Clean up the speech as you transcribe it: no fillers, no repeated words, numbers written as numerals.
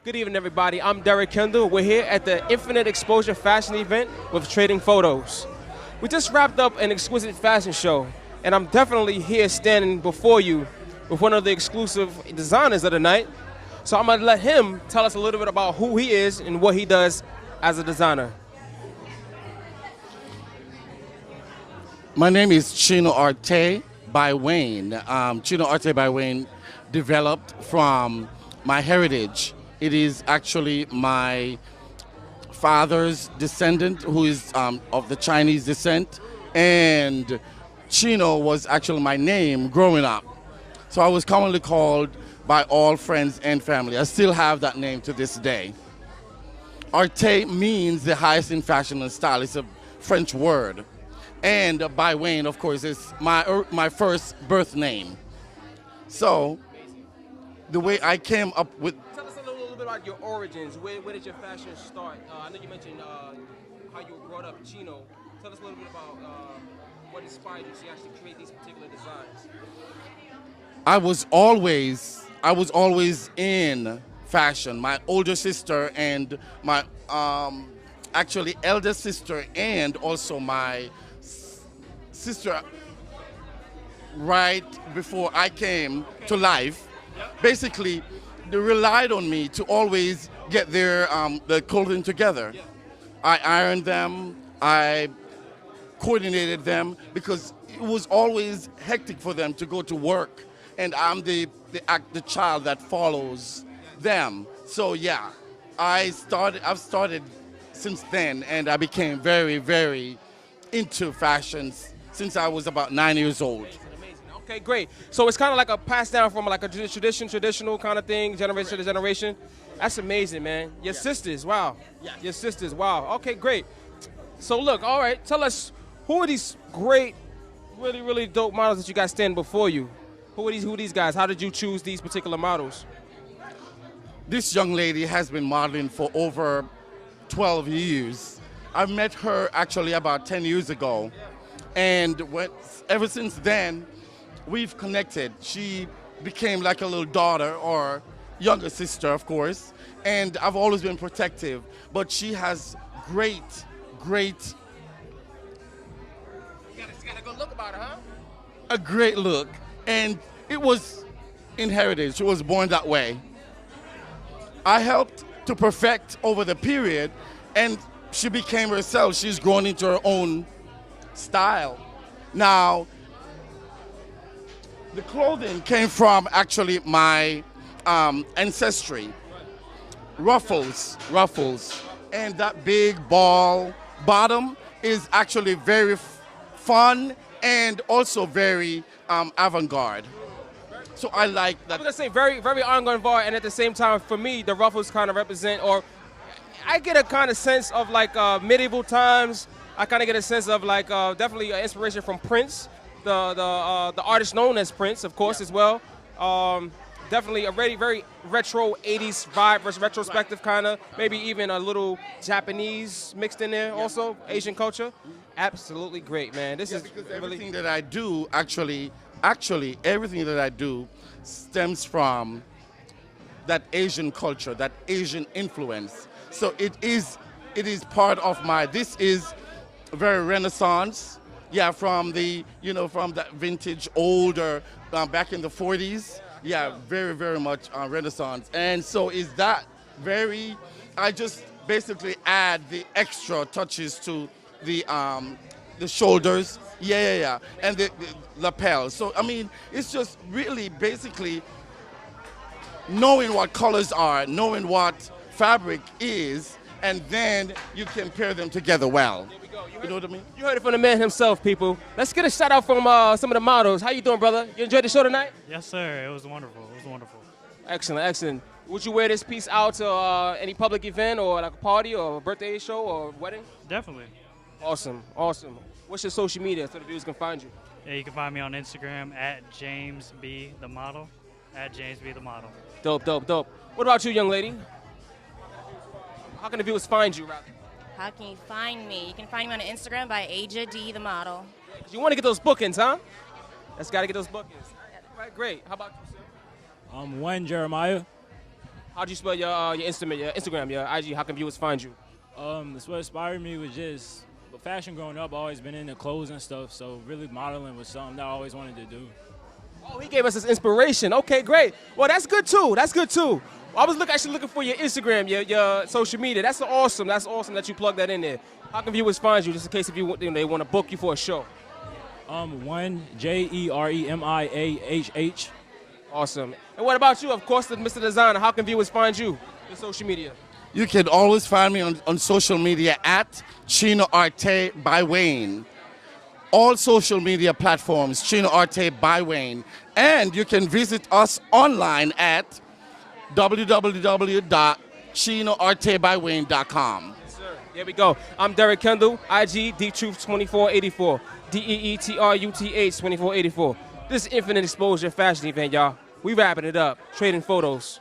Good evening, everybody. I'm Derek Kendall. We're here at the Infinite Exposure fashion event with Trading Photos. We just wrapped up an exquisite fashion show, and I'm definitely here standing before you with one of the exclusive designers of the night. So I'm going to let him tell us a little bit about who he is and what he does as a designer. My name is Chino Arte By Wayne. Chino Arte By Wayne developed from my heritage. It is actually my father's descendant who is of the Chinese descent, and Chino was actually my name growing up. So I was commonly called by all friends and family. I still have that name to this day. Arte means the highest in fashion and style. It's a French word. And By Wayne, of course, is my first birth name. So the way I came up with... Tell us a little bit about your origins. Where did your fashion start? I know you mentioned how you were brought up, Chino. Tell us a little bit about what inspired you to actually create these particular designs. I was always in fashion. My older sister and my actually elder sister and also my sister right before I came to life, basically they relied on me to always get their the clothing together. I ironed them, I coordinated them because it was always hectic for them to go to work, and I'm the child that follows them. So yeah, I've started since then, and I became very, very into fashions since I was about 9 years old. Okay, great. So it's kind of like a pass down from like a traditional kind of thing, generation to generation. That's amazing, man. Your sisters, wow. Yes. Your sisters, wow. Okay, great. So look, all right, tell us, who are these great, really, really dope models that you got standing before you? Who are these guys? How did you choose these particular models? This young lady has been modeling for over 12 years. I met her actually about 10 years ago. And ever since then, we've connected. She became like a little daughter or younger sister, of course. And I've always been protective. But she has great... You got a good look about her, huh? A great look. And it was inherited. She was born that way. I helped to perfect over the period, and she became herself. She's grown into her own style. Now, the clothing came from actually my ancestry. Ruffles, and that big ball bottom is actually very fun and also very avant-garde. So I like that. I was gonna say very, very avant-garde, and at the same time, for me, the ruffles kind of represent, or I get a kind of sense of like medieval times. I kind of get a sense of like definitely inspiration from Prince, the artist known as Prince, of course, as well. Definitely a very, very retro 80s vibe, retrospective kind of, maybe even a little Japanese mixed in there also, Asian culture. Absolutely great, man. This is because everything that I do, actually, everything that I do stems from that Asian culture, that Asian influence. So it is part of this is very Renaissance, from from that vintage older, back in the 40s. Yeah, very, very much Renaissance. And so is that I just basically add the extra touches to the shoulders, and the lapel. So, I mean, it's just really basically knowing what colors are, knowing what fabric is, and then you can pair them together well. There we go. You know what I mean? You heard it from the man himself, people. Let's get a shout out from some of the models. How you doing, brother? You enjoyed the show tonight? Yes, sir. It was wonderful. Excellent. Would you wear this piece out to any public event or like a party or a birthday show or wedding? Definitely. Awesome. What's your social media so the viewers can find you? Yeah, you can find me on Instagram at JamesB_the_model. At JamesB_the_model. Dope. What about you, young lady? How can the viewers find you, rather? How can you find me? You can find me on Instagram by Aja D, the model. You want to get those bookings, huh? That's got to get those bookings. All right, great. How about you, sir? One Jeremiah. How'd you spell your Instagram, your IG? How can viewers find you? That's what inspired me was just fashion growing up. I always been into clothes and stuff, so really modeling was something that I always wanted to do. Oh, he gave us his inspiration. Okay, great. Well, that's good too. That's good too. I was actually looking for your Instagram, your social media. That's awesome. That's awesome that you plug that in there. How can viewers find you, just in case if they want to book you for a show? One Jeremiah. Awesome. And what about you? Of course, Mr. Designer. How can viewers find you? Your social media. You can always find me on social media at Chino Arte By Wayne. All social media platforms, Chino Arte By Wayne. And you can visit us online at www.chinoartebywayne.com. Yes, sir. There we go. I'm Derek Kendall, IG DTruth2484, DEETRUTH2484. This is Infinite Exposure Fashion Event, y'all. We wrapping it up. Trading photos.